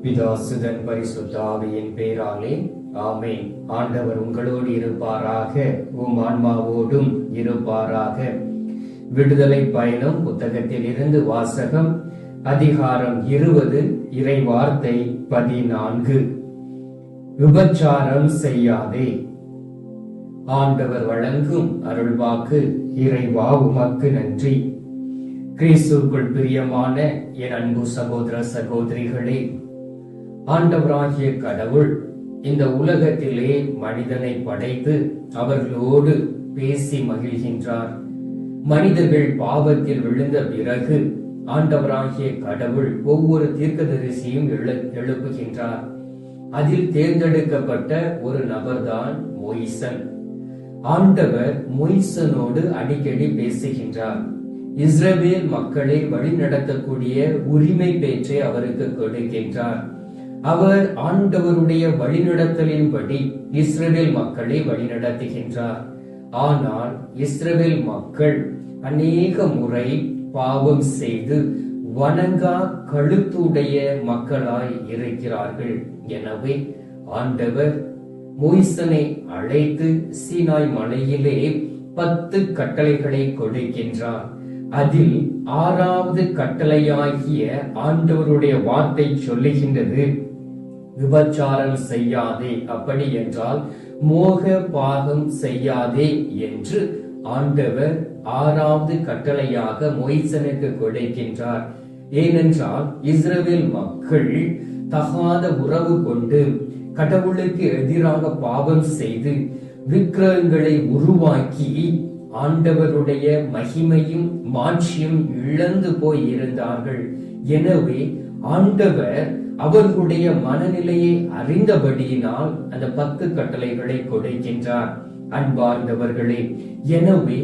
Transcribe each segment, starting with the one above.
பிதாசுதன் பரிசுத்த ஆவியின் பேராலே ஆமென். ஆண்டவர் உங்களோடு இருப்பாராக, உம் ஆன்மாவோடும் இருப்பாராக. விடுதலை பயணம் புத்தகத்தில் இருந்து வாசகம். அதிகாரம் 20, இறை வார்த்தை 14. விபச்சாரம் செய்யாதே. ஆண்டவர் வழங்கும் அருள்வாக்கு. இறைவா உமக்கு நன்றி. கிறிஸ்துவுக்குள் பிரியமான என் அன்பு சகோதர சகோதரிகளே, ஆண்டவராகிய கடவுள் இந்த உலகத்திலே மனிதனை படைத்து அவர்களோடு பேசி மகிழ்கின்றார். மனிதர்கள் பாவத்தில் விழுந்த பிறகு ஆண்டவராகிய கடவுள் ஒவ்வொரு தீர்க்கதரிசியும் எழுப்புகின்றார். அதில் தேர்ந்தெடுக்கப்பட்ட ஒரு நபர்தான் மோய்சன். ஆண்டவர் மோய்சனோடு அடிக்கடி பேசுகின்றார். இஸ்ரவேல் மக்களை வழிநடத்தக்கூடிய உரிமை பேற்றை அவருக்கு கொடுக்கின்றார். அவர் ஆண்டவருடைய வழிநடத்தலின்படி இஸ்ரவேல் மக்களை வழிநடத்துகின்றார். ஆனால் இஸ்ரவேல் மக்கள் அநேக முறை பாவம் செய்து வணங்கா கழுத்துடைய மக்களாய் இருக்கிறார்கள். எனவே ஆண்டவர் மோய்சனை அழைத்து சீனாய் மலையிலே 10 கட்டளைகளை கொடுக்கின்றார். அதில் 6வது கட்டளையாகிய ஆண்டவருடைய வார்த்தை சொல்லுகின்றது, விபச்சாரம் செய்யாதே. அப்படி என்றால் மோக பாகம் செய்யாதே என்று ஆண்டவர் 6வது கட்டளையாக மோய்சனுக்கு கொடுக்கின்றார். ஏனென்றால் இஸ்ரவேல் மக்கள் தகாத உறவு கொண்டு கடவுளுக்கு எதிராக பாவம் செய்து விக்கிரகங்களை உருவாக்கி ஆண்டவருடைய மகிமையும் மாட்சியும் இழந்து போய் இருந்தார்கள். எனவே ஆண்டவர் அவர்களுடைய மனநிலையை அறிந்தபடியினால் அந்த 10 கட்டளைகளை கொடுக்கின்றார். அன்பார்ந்தவர்களே, எனவே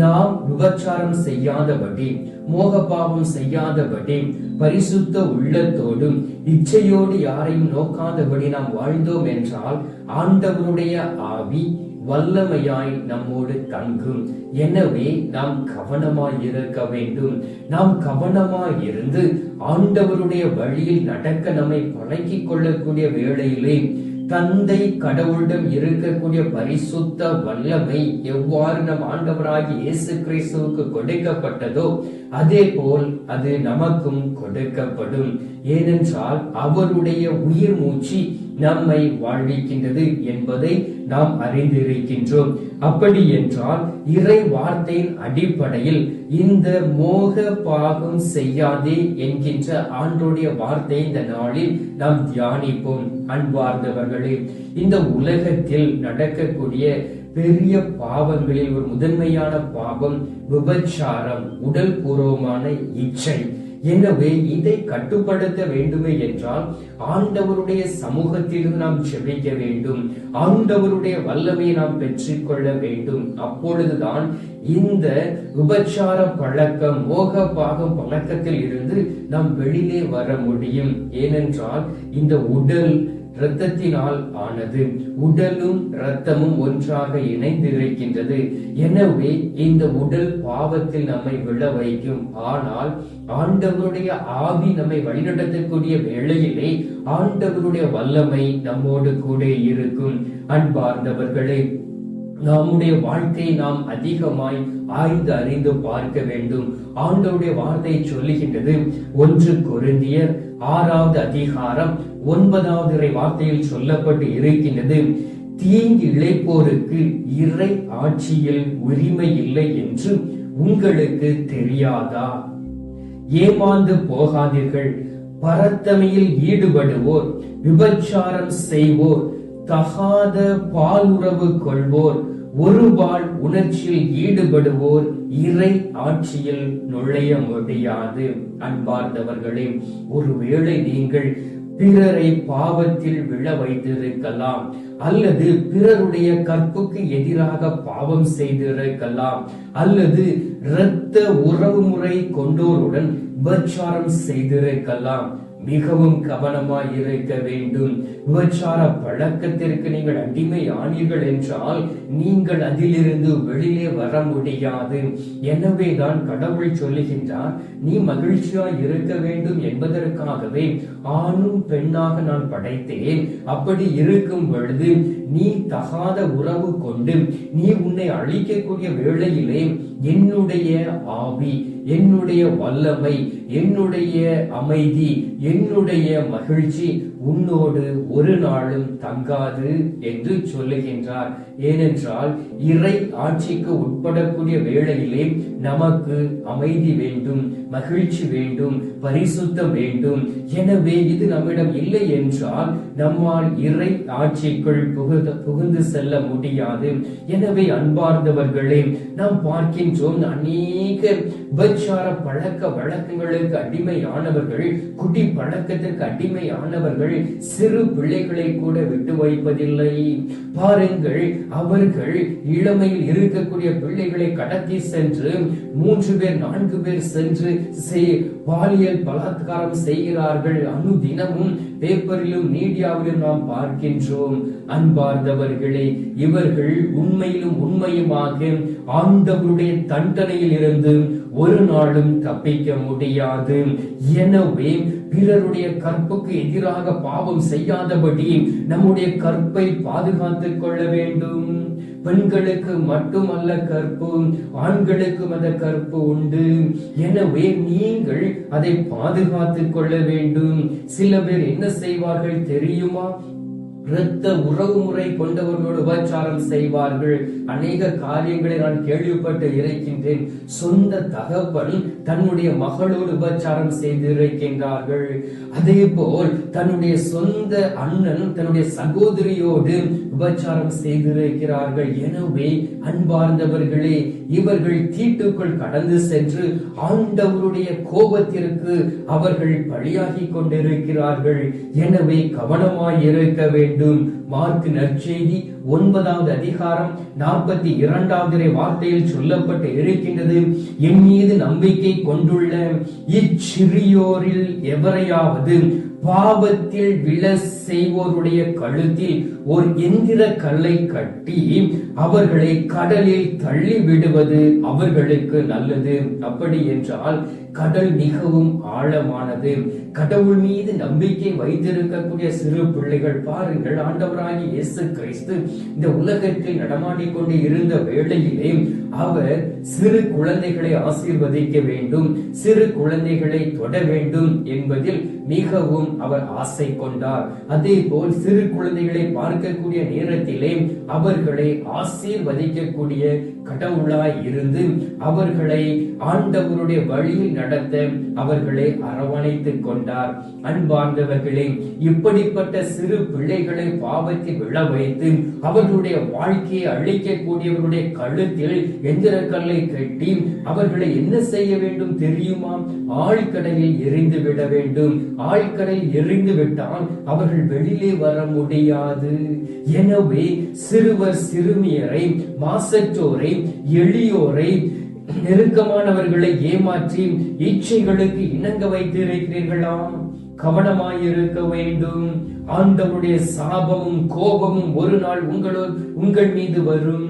நாம் விபச்சாரம் செய்யாதபடி, மோகபாவம் செய்யாதபடி, பரிசுத்த உள்ளத்தோடும் இச்சையோடு யாரையும் நோக்காதபடி நாம் வாழ்ந்தோம் என்றால் ஆண்டவருடைய ஆவி வல்லமையாய் நம்மோடு தங்கும். எனவே நாம் கவனமாய் இருக்க வேண்டும். நாம் கவனமாய் இருந்து ஆண்டவருடைய வழியில் நடக்க நம்மை பழக்கிக் கொள்ளக்கூடிய வேளையிலே தந்தை கடவுளிடம் இருக்கக்கூடிய பரிசுத்த வல்லமை எவ்வாறு நம் ஆண்டவராகிய இயேசு கிறிஸ்துவுக்கு கொடுக்கப்பட்டதோ அதே போல் அது நமக்கும் கொடுக்கப்படும். ஏனென்றால் அவருடைய உயிர் மூச்சு நம்மை வாழ்விக்கின்றது என்பதை நாம் அறிந்திருக்கின்றோம். அப்படி என்றால் இறை வார்த்தையின் அடிப்படையில் இந்த மோக பாகம் செய்யாதே என்கின்ற ஆண்டோடைய வார்த்தை இந்த நாளில் நாம் தியானிப்போம். அன்பார்ந்தவர்களே, இந்த உலகத்தில் நடக்கக்கூடிய பெரிய பாவங்களில் ஒரு முதன்மையான பாவம் விபச்சாரம், உடல் பூர்வமான இச்சை. எனவே இதை கட்டுப்படுத்த வேண்டுமே என்றால் ஆண்டவருடைய சமூகத்தில் நாம் செபிக்க வேண்டும். ஆண்டவருடைய வல்லமையை நாம் பெற்றுக்கொள்ள வேண்டும். அப்பொழுதுதான் இந்த விபச்சார பழக்கம், மோக பாகம் பழக்கத்தில் இருந்து நாம் வெளியே வர முடியும். ஏனென்றால் இந்த உடல் இரத்தத்தினால் ஆனது. உடலும் இரத்தமும் ஒன்றாக இணைந்திருக்கின்றது. எனவே இந்த உடல் பாவத்தில் நம்மை விழ வைக்கும். ஆனால் ஆண்டவருடைய ஆவி நம்மை வழிநடத்தக்கூடிய வேளையிலே ஆண்டவருடைய வல்லமை நம்மோடு கூட இருக்கும். அன்பார்ந்தவர்களே, நம்முடைய வாழ்க்கையை நாம் அதிகமாய் ஆய்ந்து அறிந்து பார்க்க வேண்டும். ஆண்டவருடைய வார்த்தை சொல்லுகின்றது. 1 கொரிந்தியர் 6வது அதிகாரம் 9வது இறை வார்த்தையில் சொல்லப்பட்டு இருக்கின்றது, தீங்கு இழைப்போருக்கு இறை ஆட்சியில் உரிமை இல்லை என்று உங்களுக்கு தெரியாதா? ஏமாந்து போகாதீர்கள். பரத்தமையில் ஈடுபடுவோர், விபச்சாரம் செய்வோர், தகாத பாலுறவு கொள்வோர், ஒருபால் உணர்ச்சியில் ஈடுபடுவோர் இறை ஆட்சியில் நுழைய முடியாது. அன்பார்ந்தவர்களே, ஒருவேளை நீங்கள் பிறரை பாவத்தில் விழ வைத்திருக்கலாம், அல்லது பிறருடைய கற்புக்கு எதிராக பாவம் செய்திருக்கலாம், அல்லது இரத்த உறவு முறை கொண்டோருடன் விபச்சாரம் செய்திருக்கலாம். மிகவும் கவனமாய் இருக்க வேண்டும். விபச்சார பழக்கத்திற்கு நீங்கள் அடிமை ஆனீர்கள் என்றால் நீங்கள் அதிலிருந்து வெளியே வர முடியாது. எனவேதான் கடவுள் சொல்லுகின்றார், நீ மகிழ்ச்சியாய் இருக்க வேண்டும் என்பதற்காகவே ஆணும் பெண்ணாக நான் படைத்தேன். அப்படி இருக்கும் பொழுது நீ தகாத உறவு கொண்டு நீ உன்னை அழிக்கக்கூடிய வேளையிலே என்னுடைய ஆவி, என்னுடைய வல்லமை, என்னுடைய அமைதி, என்னுடைய மகிழ்ச்சி உன்னோடு ஒரு நாளும் தங்காது என்று சொல்லுகின்றார். ஏனென்றால் இறை ஆட்சிக்கு உட்படக்கூடிய வேளையிலே நமக்கு அமைதி வேண்டும், மகிழ்ச்சி வேண்டும், பரிசுத்தம் வேண்டும். எனவே இது நம்மிடம் இல்லை என்றால் நம்மால் இறை ஆட்சிக்குள் புகுந்து செல்ல முடியாது. எனவே அன்பார்ந்தவர்களே, நாம் பார்க்கின்றோம் அநேக விபச்சார பழக்க வழக்கங்களுக்கு அடிமையானவர்கள், குடி பழக்கத்திற்கு அடிமையானவர்கள் சிறு பிள்ளைகளை கூட விட்டு வைப்பதில்லை. பாருங்கள், அவர்கள் இளமையில் இருக்கக்கூடிய பிள்ளைகளை கடத்தி சென்று 3 பேர் 4 பேர் சென்று பாலியல் பலாத்காரம் செய்கிறார்கள். அனுதினமும் பேப்பரிலும் மீடியாவிலும் நாம் பார்க்கின்றோம். அன்பார்ந்தவர்களே, இவர்கள் உண்மையிலும் உண்மையுமாக ஆண்டவருடைய தண்டனையில் இருந்து ஒரு நாளும் தப்பிக்க முடியாது. எனவே பிறருடைய கற்புக்கு எதிராக பாவம் செய்யாதபடி நம்முடைய கற்பை பாதுகாத்துக் கொள்ள வேண்டும். பெண்களுக்கு மட்டுமல்ல கற்பு, ஆண்களுக்கும் அந்த கற்பு உண்டு. எனவே நீங்கள் அதை பாதுகாத்துக் கொள்ள வேண்டும். சில பேர் என்ன செய்வார்கள் தெரியுமா? இரத்த உறவு முறை கொண்டவர்களோடு உபச்சாரம் செய்வார்கள். அநேக காரியங்களை நான் கேள்விப்பட்டு இருக்கின்றேன். சொந்த தகப்பன் தன்னுடைய மகளோடு உபச்சாரம் செய்து இருக்கின்றார்கள். அதே போல் தன்னுடைய சொந்த அண்ணன் தன்னுடைய சகோதரியோடு உபச்சாரம் செய்திருக்கிறார்கள். எனவே அன்பார்ந்தவர்களே, இவர்கள் தீட்டுக்குள் கடந்து சென்று ஆண்டவருடைய கோபத்திற்கு அவர்கள் பலியாகி கொண்டிருக்கிறார்கள். எனவே கவனமாய் இருக்க வேண்டும். மார்க் நற்செய்தி 9வது அதிகாரம் 42வது வார்த்தையில் சொல்லப்பட்டு இருக்கின்றது, என் மீது நம்பிக்கை கொண்டுள்ள இச்சிறியோரில் எவரையாவது பாவத்தில் விழ செய்வோருடைய கழுத்தில் ஒரு எந்திர கல்லை கட்டி அவர்களை கடலில் தள்ளி விடுவது அவர்களுக்கு நல்லது. அப்படி என்றால் கடல் மிகவும் ஆழமானது. கடவுள் மீது நம்பிக்கை வைத்திருக்கக்கூடிய சிறு பிள்ளைகள் பாருங்கள், ஆண்டவராகிய இயேசு கிறிஸ்து இந்த உலகத்தில் நடமாடிக்கொண்டு இருந்த வேளையிலே அவர் சிறு குழந்தைகளை ஆசீர்வதிக்க வேண்டும், சிறு குழந்தைகளை தொட வேண்டும் என்பதில் மிகவும் அவர் ஆசை கொண்டார். அதே போல் சிறு குழந்தைகளை பார்க்கக்கூடிய நேரத்திலே அவர்களை ஆசீர்வதிக்கக்கூடிய கடவுளாய் இருந்து அவர்களை ஆண்டவருடைய வழியில் நடத்த அவர்களை அரவணைத்துக் கொண்டார். அன்பார்ந்தவர்களே, இப்படிப்பட்ட சிறு பிள்ளைகளை பாவத்தில் விழ வைத்து அவர்களுடைய வாழ்க்கையை அழிக்கக்கூடியவருடைய கழுத்தில் எந்திர கல்லை கட்டி அவர்களை என்ன செய்ய வேண்டும் தெரியுமா? ஆழ்கடலில் எரிந்து விட வேண்டும். ஆழ்கடலில் எரிந்து விட்டால் அவர்கள் வெளியே வர முடியாது. எனவே சிறுவர் சிறுமியரை, மாசற்றோரை, எளியோரை, நெருக்கமானவர்களை ஏமாற்றி இச்சைகளுக்கு இணங்க வைத்திருக்கிறீர்களா? கவனமாயிருக்க வேண்டும். ஆண்டவருடைய சாபமும் கோபமும் ஒரு நாள் உங்கள் மீது வரும்.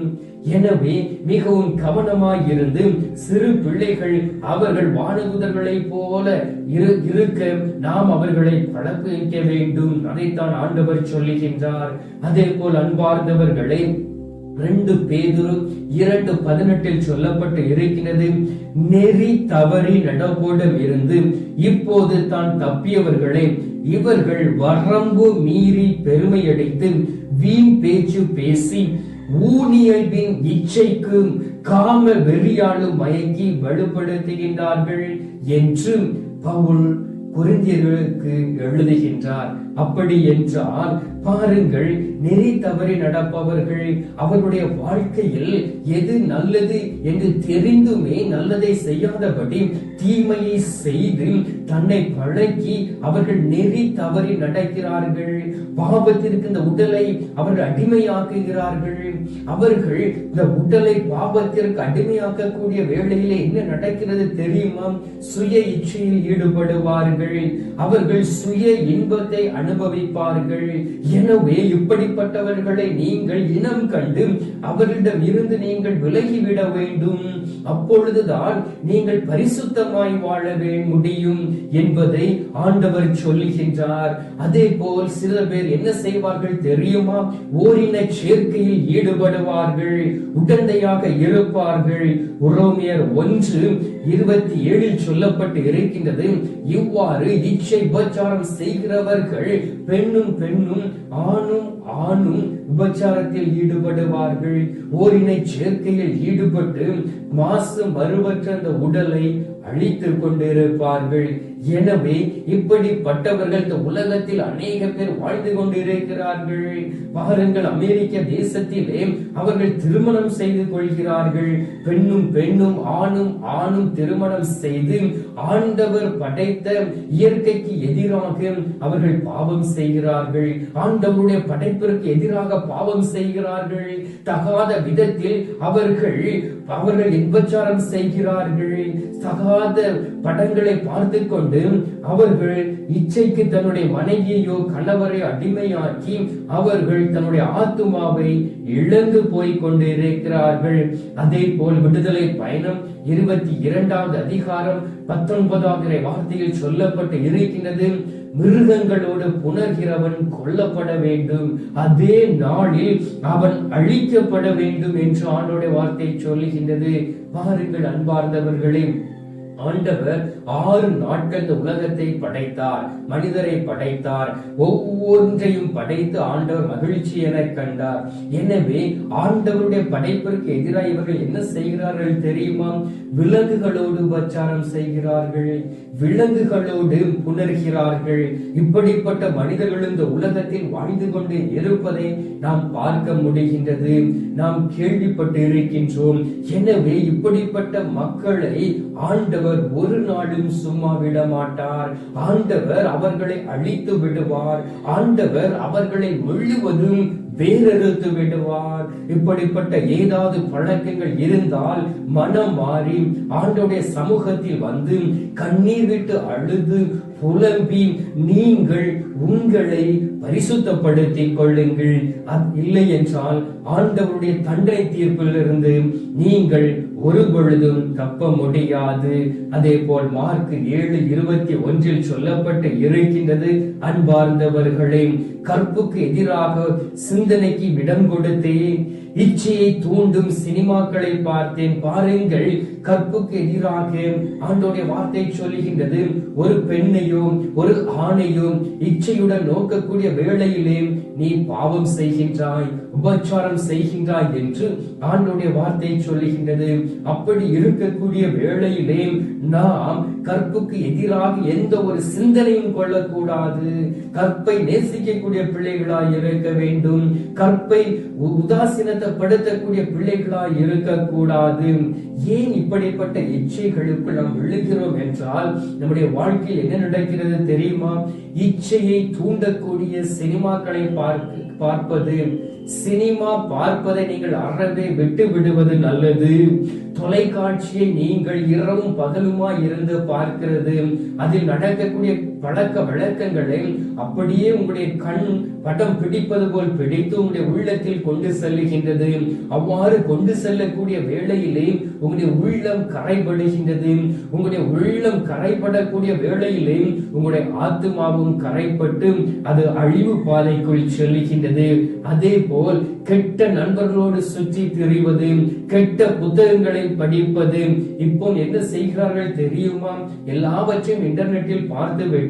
எனவே மிகவும் கவனமாயிருந்து சிறு பிள்ளைகள் அவர்கள் வானதூதர்களை போல இருக்க நாம் அவர்களை பழக்க வேண்டும். அதைத்தான் ஆண்டவர் சொல்லுகின்றார். அதே போல் அன்பார்ந்தவர்களை 2 பேதுரு 2:18 சொல்லப்பட்டு இருக்கிறது, நெறி தவறி நடவோடும் இருந்து இப்போது தான் தப்பியவர்களே, இவர்கள் வரம்பு மீறி பெருமையடைத்து வீண் பேச்சு பேசி ஊனியல்பின் இச்சைக்கு காம வெறியாலும் மயக்கி வலுப்படுத்துகின்றார்கள் என்று பவுல் கொரிந்தியர்களுக்கு எழுதுகின்றார். அப்படி என்றால் பாருங்கள், நெறி தவறி நடப்பவர்கள் அவர்களுடைய வாழ்க்கையில் எது நல்லது என்று தெரிந்துமே நல்லதை செய்யாதபடி தீமையை செய்து தன்னை பழக்கி அவர்கள் நெறி தவறி நடக்கிறார்கள். பாவத்திற்கு இந்த உடலை அவர்கள் அடிமையாக்குகிறார்கள். அவர்கள் இந்த உடலை பாவத்திற்கு அடிமையாக்கக்கூடிய வேளையிலே என்ன நடக்கிறது தெரியுமா? சுய இச்சையில் ஈடுபடுவார்கள். அவர்கள் சுய இன்பத்தை அனுபவிப்பார்கள். எனவே இப்படிப்பட்டவர்களை நீங்கள் இனம் கண்டு அவரிடம் இருந்து நீங்கள் விலகிவிட வேண்டும். அப்பொழுதுதான் நீங்கள் பரிசுத்தமாய் வாழவே முடியும் என்பதை ஆண்டவர் சொல்லுகின்றார். அதே போல் சில பேர் என்ன செய்வார்கள் தெரியுமா? ஓரின சேர்க்கையில் ஈடுபடுவார்கள், உடந்தையாக இருப்பார்கள். உரோமியர் 1:27 சொல்லப்பட்டு இருக்கின்றது, இவ்வாறு இச்சை உபச்சாரம் செய்கிறவர்கள் பெண்ணும் பெண்ணும் ஆணும் ஆணும் விபச்சாரத்தில் ஈடுபடுவார்கள். ஓரினை சேர்க்கையில் ஈடுபட்டு மாசு மறுவற்ற அந்த உடலை அழித்துக் கொண்டிருப்பார்கள். எனவே இப்படிப்பட்டவர்கள் இந்த உலகத்தில் அநேக பேர் வாழ்ந்து கொண்டிருக்கிறார்கள். பாருங்கள், அமெரிக்க தேசத்திலே அவர்கள் திருமணம் செய்து கொள்கிறார்கள். பெண்ணும் பெண்ணும் ஆணும் ஆணும் திருமணம் செய்து ஆண்டவர் படைத்த இயற்கைக்கு எதிராக அவர்கள் பாவம் செய்கிறார்கள். ஆண்டவருடைய படைப்பிற்கு எதிராக பாவம் செய்கிறார்கள். தகாத விதத்தில் அவர்கள் விபச்சாரம் செய்கிறார்கள். தகாத படங்களை பார்த்து கொண்டு அவர்கள் இச்சைக்கு தன்னுடைய மனைவியோ கணவரை அடிமையாக்கி அவர்கள் தன்னுடைய ஆத்துமாவை இழந்து போய் கொண்டிருக்கிறார்கள். அதே போல் விடுதலை பயணம் 22வது அதிகாரம் 19வது வார்த்தையில் சொல்லப்பட்டு இருக்கின்றது, மிருகங்களோடு புணர்கிறவன் கொல்லப்பட வேண்டும், அதே நாளில் அவன் அழிக்கப்பட வேண்டும் என்று ஆண்டோட வார்த்தை சொல்லுகின்றது. பாருங்கள் அன்பார்ந்தவர்களே, ஆண்டவர் 6 நாட்கள் இந்த உலகத்தை படைத்தார், மனிதரை படைத்தார். ஒவ்வொன்றையும் படைத்து ஆண்டவர் மகிழ்ச்சி என கண்டார். எனவே ஆண்டவருடைய படைப்பிற்கு எதிராக இவர்கள் என்ன செய்கிறார்கள் தெரியுமா? விலங்குகளோடு உபச்சாரம் செய்கிறார்கள், விலங்குகளோடு புணர்கிறார்கள். இப்படிப்பட்ட மனிதர்கள் இந்த உலகத்தில் வாழ்ந்து கொண்டு இருப்பதை நாம் பார்க்க முடிகின்றது, நாம் கேள்விப்பட்டு இருக்கின்றோம். எனவே இப்படிப்பட்ட மக்களை ஆண்டவர் ஒரு நாளும் சும்மா விட மாட்டார். ஆண்டவர் அவர்களை அழித்து விடுவார். ஆண்டவர் அவர்களை முழுவதும் வேறறுத்து விடுவார். இப்படிப்பட்ட ஏதாவது பழக்கங்கள் இருந்தால் மனம் மாறி ஆண்டவருடைய சமூகத்தில் வந்து கண்ணீர் விட்டு அழுது புலம்பி நீங்கள் உங்களை பரிசுத்தப்படுத்திக் கொள்ளுங்கள். இல்லை என்றால் ஆண்டவருடைய தண்டனை தீர்ப்பிலிருந்து நீங்கள் ஒரு பொழுதும் தப்ப முடியாது. அதே போல் மார்க் 7:21 சொல்லப்பட்டு இருக்கின்றது, அன்பார்ந்தவர்களே, கற்புக்கு எதிராக சிந்தனைக்கு இடம் கொடுத்தேன், இச்சையை தூண்டும் சினிமாக்களை பார்த்தேன். பாருங்கள், கற்புக்கு எதிராக ஆண்டவருடைய வார்த்தை சொல்லுகின்றது, ஒரு பெண்ணையோ ஒரு ஆணையோ இச்சையுடன் நோக்கக்கூடிய வேளையிலே நீ பாவம் செய்கின்றாய், உபச்சாரம் செய்கின்றாய் என்று ஆண்டவருடைய வார்த்தை சொல்லுகின்றது. அப்படி இருக்கக்கூடிய வேளையிலே நாம் கற்புக்கு எதிராக எந்த ஒரு சிந்தனையும் கொள்ளக்கூடாது. கற்பை நேசிக்கக்கூடிய பிள்ளைகளாய் இருக்க வேண்டும். கற்பை உதாசீனப்படுத்தக்கூடிய பிள்ளைகளாய் இருக்கக்கூடாது. ஏன் இப்படிப்பட்ட இச்சைகளுக்கு நாம் விழுகிறோம் என்றால் நம்முடைய வாழ்க்கையில் என்ன நடக்கிறது தெரியுமா? இச்சையை தூண்டக்கூடிய சினிமாக்களை பார்ப்பது. சினிமா பார்ப்பதை நீங்கள் அறவே விட்டு விடுவது நல்லது. தொலைக்காட்சியை நீங்கள் இரவும் பகலுமா இருந்து பார்க்கிறது, அதில் நடக்கக்கூடிய பழக்க வழக்கங்களை அப்படியே உங்களுடைய கண் படம் பிடிப்பது போல் பிடித்து உங்களுடைய உள்ளத்தில் கொண்டு செல்லுகின்றது. அவ்வாறு கொண்டு செல்லக்கூடிய வேளையிலே உங்களுடைய உள்ளம் கரைபடுகின்றது. உங்களுடைய உள்ளம் கரைபடக்கூடிய வேளையிலே உங்களுடைய ஆத்துமாவும் கரைப்பட்டு அது அழிவு பாதைக்குள் செல்லுகின்றது. அதே போல் கெட்ட நண்பர்களோடு சுற்றி திரிவது, கெட்ட புத்தகங்களை படிப்பது. இப்போ என்ன செய்கிறார்கள் தெரியுமா? எல்லாவற்றையும் இன்டர்நெட்டில் பார்த்துவிட்டு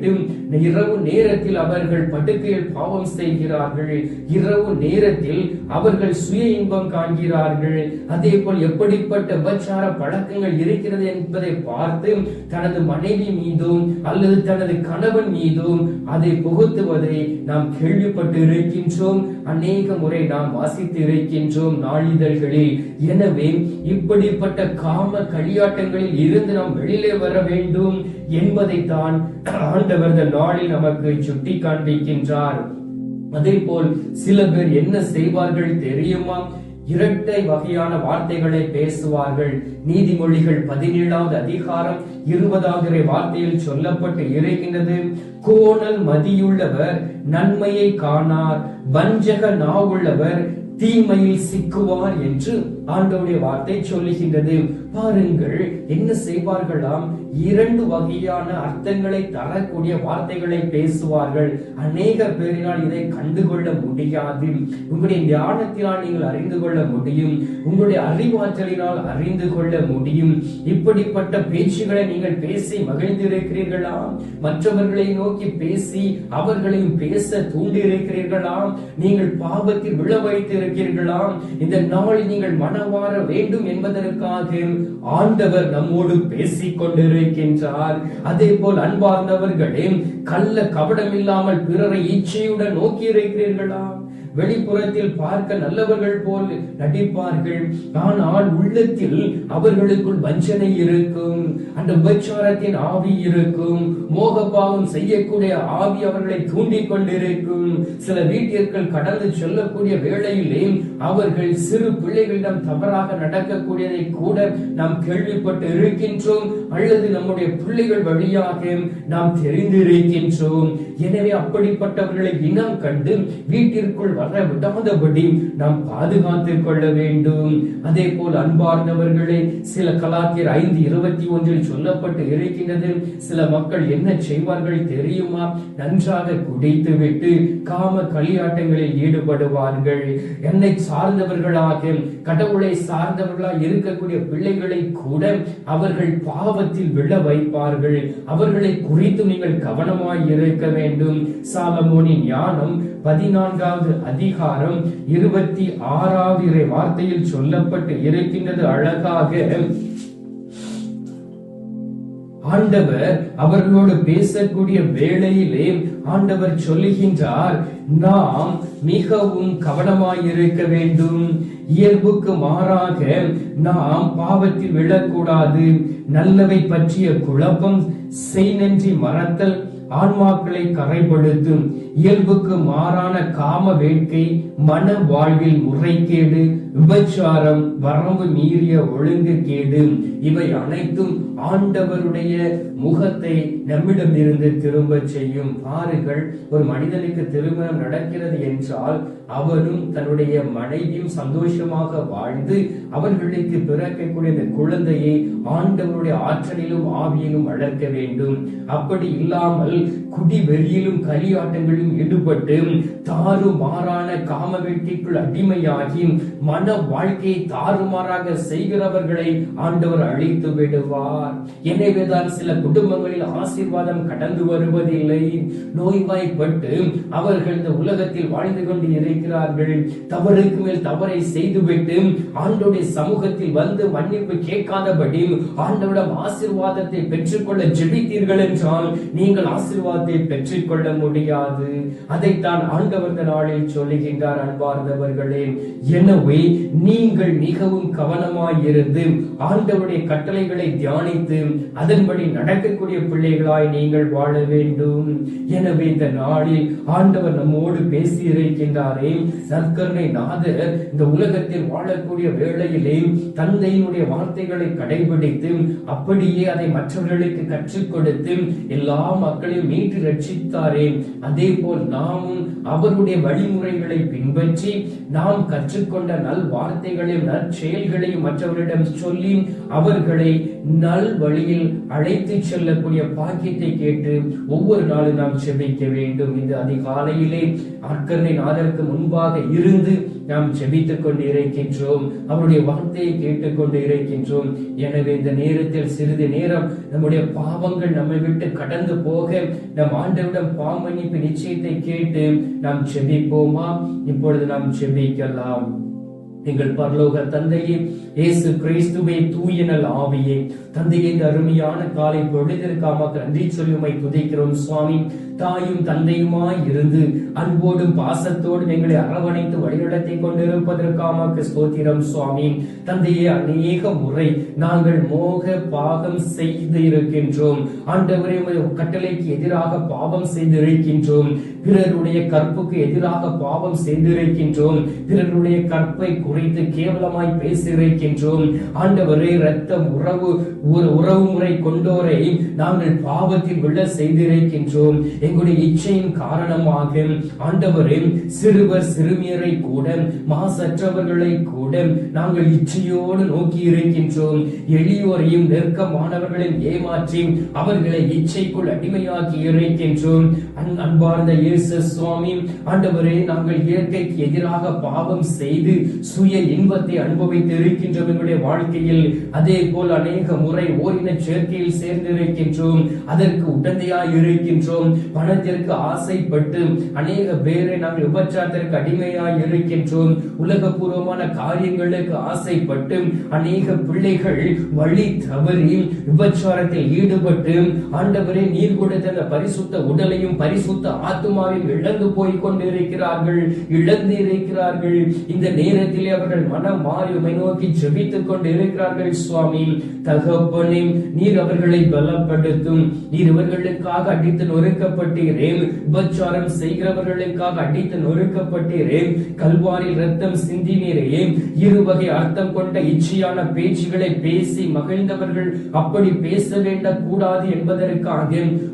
இரவு நேரத்தில் அவர்கள் படுக்கையில் பாவம் செய்கிறார்கள். இரவு நேரத்தில் அவர்கள் சுய இன்பம் காண்கிறார்கள். அதே போல் எப்படிப்பட்ட உபச்சார பழக்கங்கள் இருக்கிறது என்பதை பார்த்து தனது மனைவி மீதும் அல்லது தனது கணவன் மீதும் அதை புகுத்துவதை நாம் கேள்விப்பட்டு இருக்கின்றோம். அநேக முறை நாம் வாசித்து இருக்கின்றோம் நாளிதழ்களில். எனவே இப்படிப்பட்ட காம களியாட்டங்களில் இருந்து நாம் வெளியிலே வர வேண்டும் என்பதைத்தான் ஆண்டவர் இந்த நாளில் நமக்கு சுட்டி காண்பிக்கின்றார். அதே போல் சில பேர் என்ன செய்வார்கள் தெரியுமா? இரட்டை வகையான வார்த்தைகளை பேசுவார்கள். நீதிமொழிகள் 17வது அதிகாரம் 20வது வார்த்தையில் சொல்லப்பட்டு இருக்கின்றது, கோணல் மதியுள்ளவர் நன்மையை காணார், வஞ்சக நாவுள்ளவர் தீமையில் சிக்குவார் என்று ஆண்டவருடைய வார்த்தை சொல்லுகின்றது. பாருங்கள், என்ன செய்வார்களாம்? இரண்டு வகையான அர்த்தங்களை தரக்கூடிய வார்த்தைகளை பேசுவார்கள். அநேக பேரினால் இதை கண்டுகொள்ள முடியாது. உங்களுடைய ஞானத்தினால் நீங்கள் அறிந்து கொள்ள முடியும், உங்களுடைய அறிவாற்றலினால் அறிந்து கொள்ள முடியும். இப்படிப்பட்ட பேச்சுகளை நீங்கள் பேசி மகிழ்ந்திருக்கிறீர்களா? மற்றவர்களை நோக்கி பேசி அவர்களையும் பேச தூண்டி இருக்கிறீர்களா? நீங்கள் பாவத்தில் விழ வைத்து இருக்கிறீர்களா? இந்த நாளில் நீங்கள் மனவார வேண்டும் என்பதற்காக ஆண்டவர் நம்மோடு பேசிக் கொண்டிருக்கின்றார். அதே போல் அன்பார்ந்தவர்களே, கள்ள கபடம் இல்லாமல் பிறரை இச்சையுடன் நோக்கி இருக்கிறீர்களா? வெளிப்புறத்தில் பார்க்க நல்லவர்கள் போல் நடிப்பார்கள், ஆனால் உள்ளத்தில் அவர்களுக்குள் வஞ்சனை இருக்கும், அந்த உபச்சாரத்தின் ஆவி இருக்கும், மோகபாவம் செய்யக்கூடிய ஆவி அவர்களை தூண்டிக் கொண்டிருக்கும். சில வீட்டிற்குள் கடந்து செல்லக்கூடிய வேளையிலே அவர்கள் சிறு பிள்ளைகளிடம் தவறாக நடக்கக்கூடியதை கூட நாம் கேள்விப்பட்டு இருக்கின்றோம், அல்லது நம்முடைய பிள்ளைகள் வழியாக நாம் தெரிந்திருக்கின்றோம். எனவே அப்படிப்பட்டவர்களை இனம் கண்டு வீட்டிற்குள் வர விடாதபடி நாம் பாதுகாத்துக் கொள்ள வேண்டும். அதே போல் அன்பார்ந்தவர்களே, சில கலாத்தியர் 5:21 சொல்லப்பட்டு இருக்கின்றது, சில மக்கள் என்ன செய்வார்கள் தெரியுமா? நன்றாக குடித்து விட்டு காம களியாட்டங்களில் ஈடுபடுவார்கள். என்னை சார்ந்தவர்களாக, கடவுளை சார்ந்தவர்களாக இருக்கக்கூடிய பிள்ளைகளை கூட அவர்கள் பாவத்தில் விழ வைப்பார்கள். அவர்களை குறித்து நீங்கள் கவனமாய் இருக்க வேண்டும். சாலமோனின் ஞானம் 14வது அதிகாரம் 26வது வார்த்தையில் சொல்லப்பட்டு இருக்கின்றது அழகாக. ஆண்டவர் அவர்களோடு பேசக்கூடிய வேளையிலே ஆண்டவர் சொல்லுகின்றார், நாம் மிகவும் கவனமாயிருக்க வேண்டும். இயல்புக்கு மாறாக நாம் பாவத்தில் விழக்கூடாது. நல்லவை பற்றிய குழப்பம், செய்நன்றி மறத்தல் ஆன்மாக்களை கரைப்படுத்தும். இயல்புக்கு மாறான காம வேட்கை, மன வாழ்வில் முறைகேடு, விபச்சாரம், வரம்பு மீறிய ஒழுங்கு கேடு, இவை அனைத்தும் ஆண்டவருடைய முகத்தை நம்மிடம் இருந்து திரும்ப செய்யும். பாருங்கள், ஒரு மனிதனுக்கு திருமணம் நடக்கிறது என்றால் அவரும் தன்னுடைய மனைவியும் சந்தோஷமாக வாழ்ந்து அவர்களுக்கு பிறக்கக்கூடிய இந்த குழந்தையை ஆண்டவருடைய ஆற்றலிலும் ஆவியிலும் வளர்க்க வேண்டும். அப்படி இல்லாமல் குடி வெறியிலும் களியாட்டங்களிலும் ஈடுபட்டு தாறுமாறான காம வேட்கைக்குள் அடிமையாகி மன வாழ்க்கையை தாறுமாறாக செய்கிறவர்களை ஆண்டவர் அழித்து விடுவார். எனவேதான் சில குடும்பங்களில் ஆசீர்வாதம் கடந்து வருவதில்லை. நோய்வாய்ப்பட்டு அவர்கள் இந்த உலகத்தில் வாழ்ந்து கொண்டு இருக்கிறார்கள். தவறுக்கு மேல் தவறை செய்துவிட்டு ஆண்டவருடைய சமூகத்தில் வந்து மன்னிப்பு கேட்காதபடி ஆண்டவரிடம் ஆசீர்வாதத்தை பெற்றுக்கொள்ள ஜெபித்தீர்கள் என்றால் நீங்கள் ஆசீர்வாதத்தை பெற்றுக்கொள்ள முடியாது. அதைத்தான் ஆண்டவர் இந்த நாளில் சொல்லுகின்றார். அன்பார்ந்தவர்களே, எனவே நீங்கள் மிகவும் கவனமாயிருந்து ஆண்டவருடைய கட்டளைகளை தியானித்து அதன்படி நடக்கக்கூடிய பிள்ளைகளாய் நீங்கள் வாழ வேண்டும். எனவே இந்த நாளில் ஆண்டவர் நம்மோடு பேசி இருக்கின்றாரே, நற்கருணை நாதர் இந்த உலகத்தில் வாழக்கூடிய வேளையிலே தந்தையினுடைய வார்த்தைகளை கடைபிடித்து அப்படியே அதை மற்றவர்களுக்கு கற்றுக் கொடுத்து எல்லா மக்களையும் மீட்டு ரட்சித்தாரே, அதே போல் நாமும் அவருடைய வழிமுறைகளை பின்பற்றி நாம் கற்றுக்கொண்ட நல் வார்த்தைகளையும் நற்செயல்களையும் மற்றவர்களிடம் சொல்லி அவர்களை நல் வழியில் அழைத்து செல்லக்கூடிய பாக்கியத்தை கேட்டு ஒவ்வொரு நாளும் நாம் செபிக்க வேண்டும். இந்த அதிகாலையிலே நற்கருணை நாதருக்கு முன்பாக இருந்து நாம் ஜெபித்துக் கொண்டு இருக்கின்றோம். அவருடைய வார்த்தையை கேட்டுக்கொண்டு இருக்கின்றோம். எனவே இந்த நேரத்தில் சிறிது நேரம் நம்முடைய பாவங்கள் நம்மை விட்டு கடந்து போக நம் ஆண்டவரிடம் பாவ மன்னிப்பு நிச்சயத்தை கேட்டு நாம் ஜெபிப்போமா? இப்பொழுது நாம் ஜெபிக்கலாம். எங்கள் பரலோக தந்தையே, இயேசு கிறிஸ்துவே, தூயனல் ஆவியே, தந்தையே, இந்த அருமையான காலை பொழுதிற்காக நன்றி சொல்லி உம்மை துதிக்கிறோம் சுவாமி. தாயும் தந்தையுமாய் இருந்து அன்போடும் பாசத்தோடும் எங்களை அரவணைத்து வழிநடத்தி கொண்டிருப்பதற்காக ஸ்தோத்திரம் சுவாமி. தந்தையே, அநேக முறை நாங்கள் மோக பாகம் செய்து இருக்கின்றோம். ஆண்டவரே, கட்டளைக்கு எதிராக பாவம் செய்திருக்கின்றோம். பிறருடைய கற்புக்கு எதிராக பாவம் செய்திருக்கின்றோம். பிறருடைய கற்பை குறித்து கேவலமாய் பேசியிருக்கின்றோம். ஆண்டவரே, இரத்தம் உறவு முறை கொண்டோரை நாங்கள் பாவத்தில் விழ செய்திருக்கின்றோம். எங்களுடைய இச்சையின் காரணமாக ஆண்டவரே, சிறுவர் சிறுமியரை கூட, மாசற்றவர்களை கூட நாங்கள் இச்சையோடு நோக்கி இருக்கின்றோம். எளியோரையும் நெருக்கமானவர்களையும் ஏமாற்றி அவர்களை இச்சைக்குள் அடிமையாக்கி இருக்கின்றோம். அன்பார்ந்த இயேசு சுவாமி, ஆண்டவரே, நாங்கள் இயற்கைக்கு எதிராக பாவம் செய்து சுய இன்பத்தை அனுபவித்து இருக்கின்றோம் எங்களுடைய வாழ்க்கையில். அதே போல் அநேக முறை ஓரின சேர்க்கையில் சேர்ந்திருக்கின்றோம். அதற்கு உடந்தையாய் இருக்கின்றோம். பணத்திற்கு ஆசைப்பட்டு அநேக பேரை நாங்கள் விபச்சாரத்திற்கு அடிமையாய் இருக்கின்றோம். உலகபூர்வமான காரியங்களுக்கு ஆசைப்பட்டு அநேக பிள்ளைகள் வழி தவறி விபச்சாரத்தில் ஈடுபட்டு ஆண்டவரே, நீர் கொடுத்த அந்த பரிசுத்த உடலையும் பரிசுத்த ஆத்துமாவையும் இழந்து போய் கொண்டிருக்கிறார்கள், இழந்து இருக்கிறார்கள். இந்த நேரத்திலே அவர்கள் மனம் மாறி உம்மை நோக்கி ஜெபித்துக் கொண்டு இருக்கிறார்கள் சுவாமி. தகப்பனே, நீர் அவர்களை பலப்படுத்தும். நீர் இவர்களுக்காக அடித்து நொறுக்கப்பட்டீரேன். விபச்சாரம் செய்கிறவர்களுக்காக அடித்து நொறுக்கப்பட்டீரேன். கல்வாரில் ரத்தம் சிந்தினீரே. இருவகை அர்த்தம் கொண்ட இச்சையான பேச்சுகளை பேசி மகிழ்ந்தவர்கள் அப்படி பேச வேண்டக்கூடாது என்பதற்காக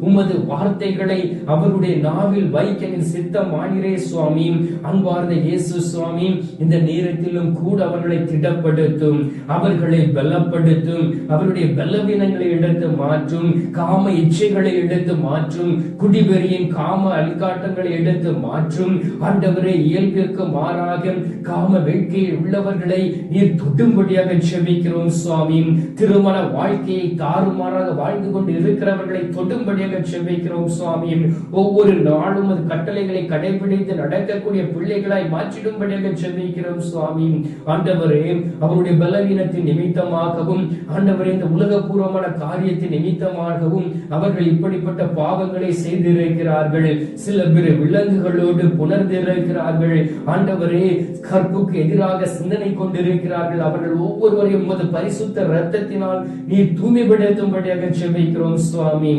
உமது வார்த்தைகளை அவருடைய நாவில் வைக்க சித்தம் ஆனீரே சுவாமி. அன்பார்ந்த இயேசு சுவாமி, இந்த நேரத்திலும் கூட அவர்களை திடப்படுத்தும், அவர்களை பலப்படுத்தும், அவருடைய பலவீனங்களை எடுத்து மாற்றும், காம இச்சைகளை எடுத்து மாற்றும், குடிவெறியின் காம அலிகாட்டங்களை எடுத்து மாற்றும். ஆண்டவரே, இயல்பிற்கு மாறாக காம வேட்கையில் உள்ளவர்களை நீர் தொடும்படியாக ஜெபிக்கிறோம் சுவாமி. திருமண வாழ்க்கையை தாறுமாறாக வாழ்ந்து கொண்டு இருக்கிறவர்களை தொடும்படியாக ஜெபிக்கிறோம் சுவாமி. ஒவ்வொரு நாளும் அது கட்டளைகளை கடைபிடித்து நடக்கக்கூடிய பிள்ளைகளாய் மாற்றிடும்படியாக ஜெபிக்கிறோம் சுவாமி. ஆண்டவரே, அவருடைய பலவீனத்தின் நிமித்தமாகவும், ஆண்டவரே, இந்த உலகபூர்வமான காரியத்தின் நிமித்தமாகவும் அவர்கள் இப்படிப்பட்ட பாவங்களை செய்திருக்கிறார்கள். சில பேர் விலங்குகளோடு புணர்ந்திருக்கிறார்கள். ஆண்டவரே, கற்புக்கு எதிராக சிந்தனை கொண்டிருக்கிறார்கள். அவர்கள் ஒவ்வொருவரையும் உமது பரிசுத்த இரத்தத்தினால் நீர் தூய்மைப்படுத்தும்படியாக ஜெபிக்கிறோம் சுவாமி.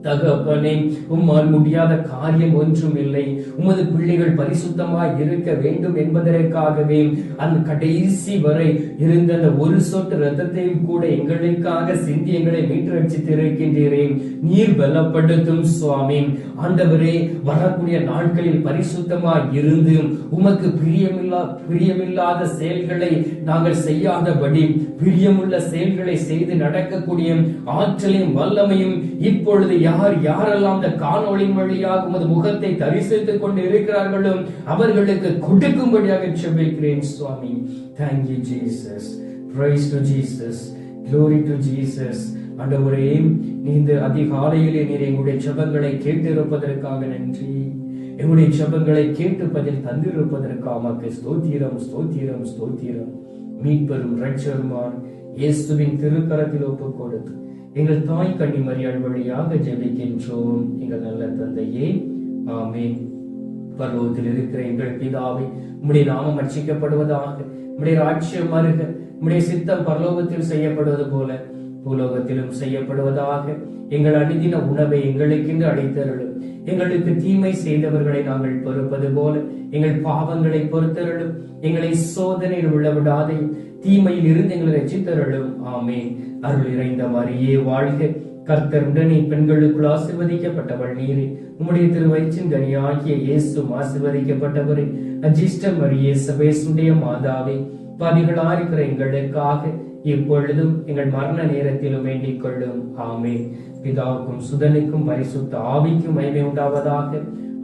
தகப்பனே, உம்மால் முடியாத காரியம் ஒன்றும் இல்லை. உமது பிள்ளைகள் பரிசுத்தமாய் இருக்க வேண்டும் என்பதற்காகவே அந்த கடைசி வரை இருந்த அந்த ஒரு சொட்டு ரத்தத்தையும் கூட எங்களுக்காக சிந்தி எங்களை மீட்டு ரட்சித்திருக்கின்றீரேன். நீர் பலப்படுத்தும் சுவாமி. ஆண்டவரே, வரக்கூடிய நாட்களில் பரிசுத்தமாய் இருந்து உமக்கு பிரியமில்லாத செயல்களை நாங்கள் செய்யாதபடி பிரியமுள்ள செயல்களை செய்து நடக்கக்கூடிய ஆற்றலையும் வல்லமையும் இப்பொழுது யாரெல்லாம் இந்த காணொளியின் வழியாக உமது முகத்தை தரிசித்துக் கொண்டு இருக்கிறார்களோ அவர்களுக்கு கொடுக்கும்படியாக ஜெபிக்கிறேன் சுவாமி. Thank you Jesus. Praise to Jesus. Glory to Jesus. ஆண்டவரே, இந்த அதிகாலையிலே நீர் எங்களுடைய ஜெபங்களை கேட்டிருப்பதற்காக நன்றி. எங்களுடைய ஜெபங்களை கேட்டு பதில் தந்திருப்பதற்காக ஸ்தோத்திரம், ஸ்தோத்திரம், ஸ்தோத்திரம். மீட்பெரும் இரட்சகருமான் இயேசுவின் திருக்கரத்தில் ஒப்புக் கொடுத்து எங்கள் தாய் கன்னி மரியாள் வழியாக ஜெபிக்கின்றோம் எங்கள் நல்ல தந்தையே, ஆமென். பரலோகத்தில் இருக்கிற எங்கள் பிதாவே, உம்முடைய நாமம் அர்ச்சிக்கப்படுவதாக, உம்முடைய ராஜ்யம் வருக, உம்முடைய சித்தம் பரலோகத்தில் செய்யப்படுவது போல பூலோகத்திலும் செய்யப்படுவதாக. எங்கள் அனுதின உணவை எங்களுக்கென்று அளித்தருளும். எங்களுக்கு தீமை செய்தவர்களை நாங்கள் பொறுப்பது போல எங்கள் பாவங்களை பொறுத்தருளும். எங்களை சோதனையில் உள்ளவிடாதே, தீமையில் இருந்து எங்களை ரட்சித்தருளும். ஆமென். அருள் இறைந்த மரியே வாழ்க, கர்த்தர் உடனே பெண்களுக்குள் ஆசீர்வதிக்கப்பட்டவள் நீரே. உம்முடைய திருவயிற்றின் கனியாகிய இயேசுவும் ஆசீர்வதிக்கப்பட்டவரே. அஜிஷ்ட மரியே, சபேசுடைய மாதாவே, பாவிகளாய் இருக்கிற எங்களுக்காக இப்பொழுதும் எங்கள் மரண நேரத்திலும் வேண்டிக் கொள்ளும். ஆமென். பிதாவுக்கும் சுதனுக்கும் பரிசுத்த ஆவிக்கும் மகிமை உண்டாவதாக.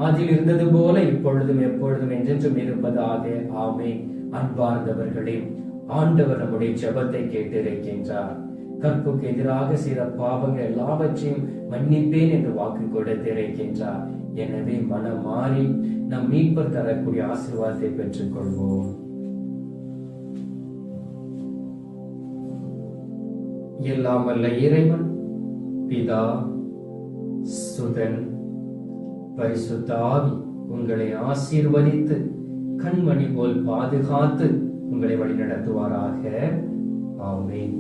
அதில் இருந்தது போல இப்பொழுதும் எப்பொழுதும் என்றென்றும் இருப்பதாக. ஆமென். அன்பார்ந்தவர்களே, ஆண்டவர் நம்முடைய ஜெபத்தை கேட்டிருக்கின்றார். கற்புக்கு எதிராக செய்த பாவங்கள் எல்லாவற்றையும் மன்னிப்பேன் என்று வாக்கு கொடுத்திருக்கின்றார். எனவே மனம் மாறி நம் மீட்பர் தரக்கூடிய ஆசீர்வாதத்தை பெற்றுக் கொள்வோம். எல்லாம் வல்ல இறைவன் பிதா, சுதன், பரிசுத்த ஆவி உங்களை ஆசீர்வதித்து கண்மணி போல் பாதுகாத்து உங்களை வழிநடத்துவாராக. ஆமென்.